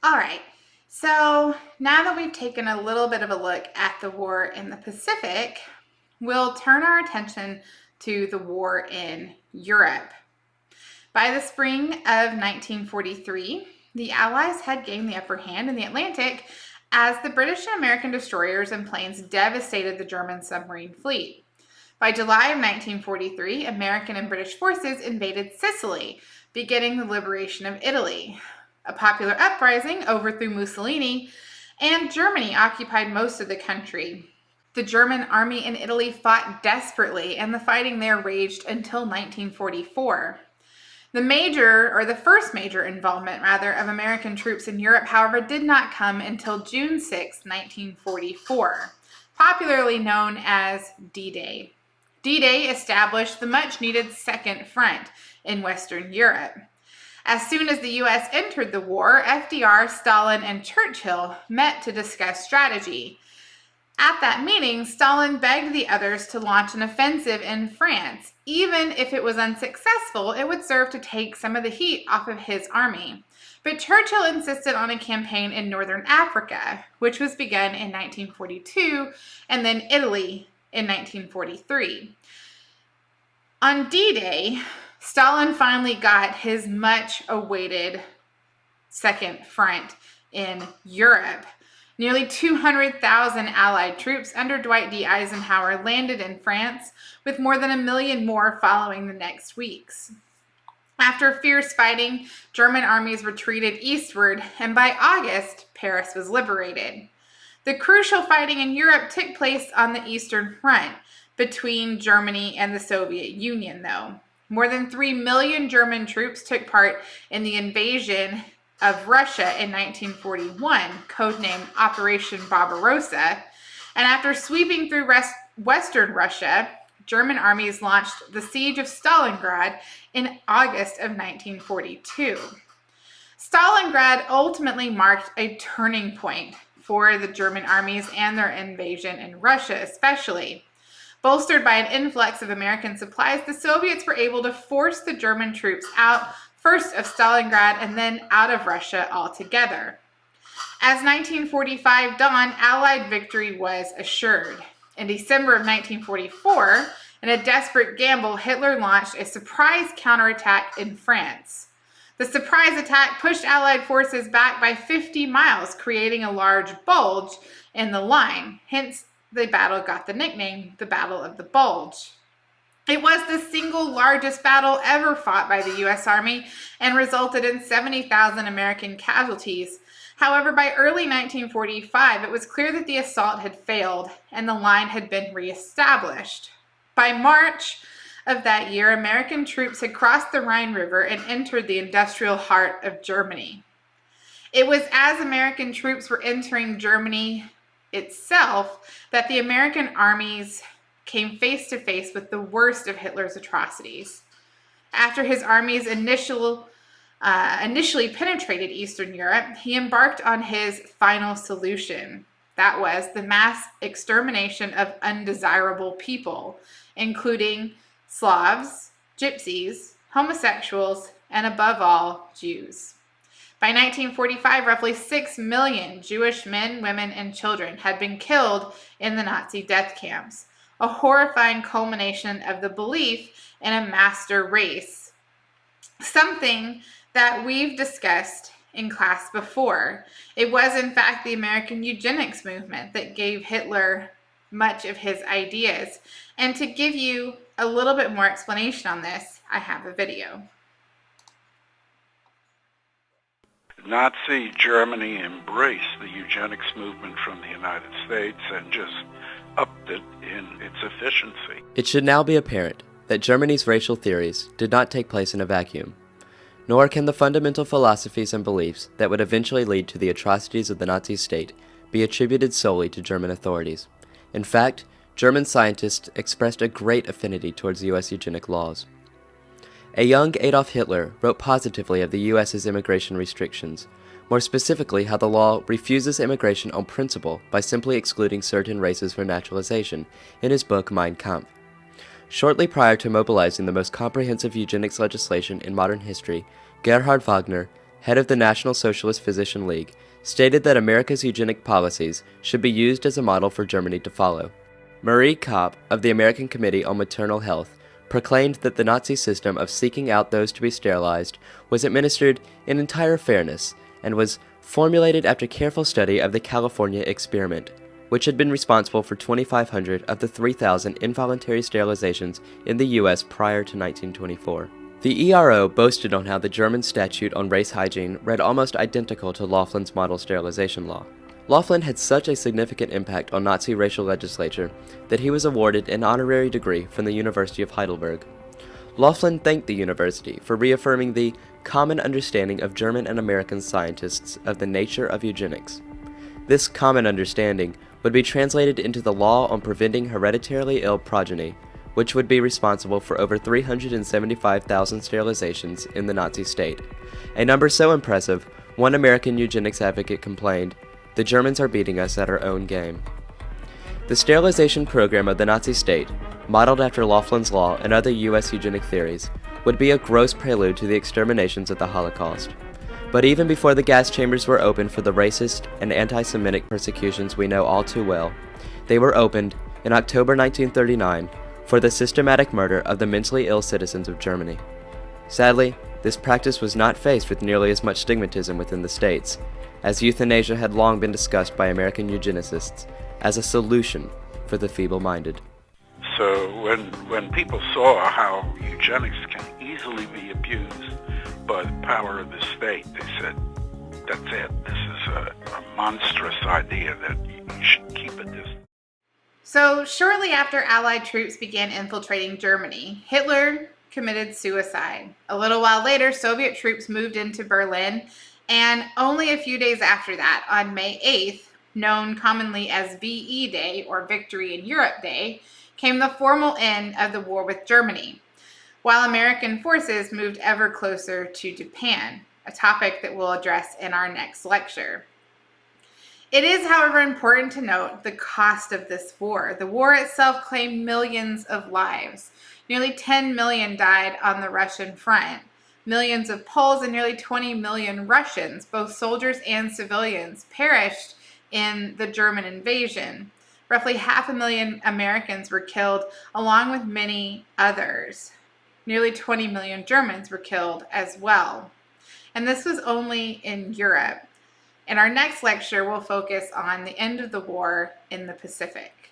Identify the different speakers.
Speaker 1: All right. So now that we've taken a little bit of a look at the war in the Pacific, we'll turn our attention to the war in Europe. By the spring of 1943, the Allies had gained the upper hand in the Atlantic as the British and American destroyers and planes devastated the German submarine fleet. By July of 1943, American and British forces invaded Sicily, beginning the liberation of Italy. A popular uprising overthrew Mussolini, and Germany occupied most of the country. The German army in Italy fought desperately, and the fighting there raged until 1944. The first major involvement, of American troops in Europe, however, did not come until June 6, 1944, popularly known as D-Day. D-Day established the much-needed Second Front in Western Europe. As soon as the U.S. entered the war, FDR, Stalin, and Churchill met to discuss strategy. At that meeting, Stalin begged the others to launch an offensive in France. Even if it was unsuccessful, it would serve to take some of the heat off of his army. But Churchill insisted on a campaign in northern Africa, which was begun in 1942, and then Italy in 1943. On D-Day, Stalin finally got his much-awaited Second Front in Europe. Nearly 200,000 Allied troops under Dwight D. Eisenhower landed in France, with more than 1 million more following the next weeks. After fierce fighting, German armies retreated eastward, and by August, Paris was liberated. The crucial fighting in Europe took place on the Eastern Front between Germany and the Soviet Union, though. More than 3 million German troops took part in the invasion of Russia in 1941, codenamed Operation Barbarossa, and after sweeping through western Russia, German armies launched the siege of Stalingrad in August of 1942. Stalingrad ultimately marked a turning point for the German armies and their invasion in Russia especially. Bolstered by an influx of American supplies, the Soviets were able to force the German troops out, first of Stalingrad and then out of Russia altogether. As 1945 dawned, Allied victory was assured. In December of 1944, in a desperate gamble, Hitler launched a surprise counterattack in France. The surprise attack pushed Allied forces back by 50 miles, creating a large bulge in the line. Hence, the battle got the nickname, the Battle of the Bulge. It was the single largest battle ever fought by the U.S. Army and resulted in 70,000 American casualties. However, by early 1945, it was clear that the assault had failed and the line had been reestablished. By March of that year, American troops had crossed the Rhine River and entered the industrial heart of Germany. It was as American troops were entering Germany itself that the American armies came face to face with the worst of Hitler's atrocities. After his armies initially penetrated Eastern Europe, he embarked on his final solution. That was the mass extermination of undesirable people, including Slavs, Gypsies, homosexuals, and above all, Jews. By 1945, roughly 6 million Jewish men, women, and children had been killed in the Nazi death camps, a horrifying culmination of the belief in a master race, something that we've discussed in class before. It was, in fact, the American eugenics movement that gave Hitler much of his ideas. And to give you a little bit more explanation on this, I have a video.
Speaker 2: Nazi Germany embraced the eugenics movement from the United States and just upped it in its efficiency.
Speaker 3: It should now be apparent that Germany's racial theories did not take place in a vacuum, nor can the fundamental philosophies and beliefs that would eventually lead to the atrocities of the Nazi state be attributed solely to German authorities. In fact, German scientists expressed a great affinity towards U.S. eugenic laws. A young Adolf Hitler wrote positively of the U.S.'s immigration restrictions, more specifically how the law refuses immigration on principle by simply excluding certain races for naturalization, in his book Mein Kampf. Shortly prior to mobilizing the most comprehensive eugenics legislation in modern history, Gerhard Wagner, head of the National Socialist Physician League, stated that America's eugenic policies should be used as a model for Germany to follow. Marie Kopp of the American Committee on Maternal Health proclaimed that the Nazi system of seeking out those to be sterilized was administered in entire fairness and was formulated after careful study of the California experiment, which had been responsible for 2,500 of the 3,000 involuntary sterilizations in the U.S. prior to 1924. The ERO boasted on how the German statute on race hygiene read almost identical to Laughlin's model sterilization law. Laughlin had such a significant impact on Nazi racial legislature that he was awarded an honorary degree from the University of Heidelberg. Laughlin thanked the university for reaffirming the common understanding of German and American scientists of the nature of eugenics. This common understanding would be translated into the law on preventing hereditarily ill progeny, which would be responsible for over 375,000 sterilizations in the Nazi state. A number so impressive, one American eugenics advocate complained, "The Germans are beating us at our own game." The sterilization program of the Nazi state, modeled after Laughlin's law and other U.S. eugenic theories, would be a gross prelude to the exterminations of the Holocaust. But even before the gas chambers were opened for the racist and anti-Semitic persecutions we know all too well, they were opened, in October 1939, for the systematic murder of the mentally ill citizens of Germany. Sadly, this practice was not faced with nearly as much stigmatism within the states, as euthanasia had long been discussed by American eugenicists as a solution for the feeble-minded.
Speaker 2: So when people saw how eugenics can easily be abused by the power of the state, they said, that's it. This is a monstrous idea that you should keep at this.
Speaker 1: So shortly after Allied troops began infiltrating Germany, Hitler committed suicide. A little while later, Soviet troops moved into Berlin, and only a few days after that, on May 8th, known commonly as VE Day or Victory in Europe Day, came the formal end of the war with Germany, while American forces moved ever closer to Japan, a topic that we'll address in our next lecture. It is, however, important to note the cost of this war. The war itself claimed millions of lives. Nearly 10 million died on the Russian front. Millions of Poles and nearly 20 million Russians, both soldiers and civilians, perished in the German invasion. Roughly 500,000 Americans were killed, along with many others. Nearly 20 million Germans were killed as well. And this was only in Europe. In our next lecture, we'll focus on the end of the war in the Pacific.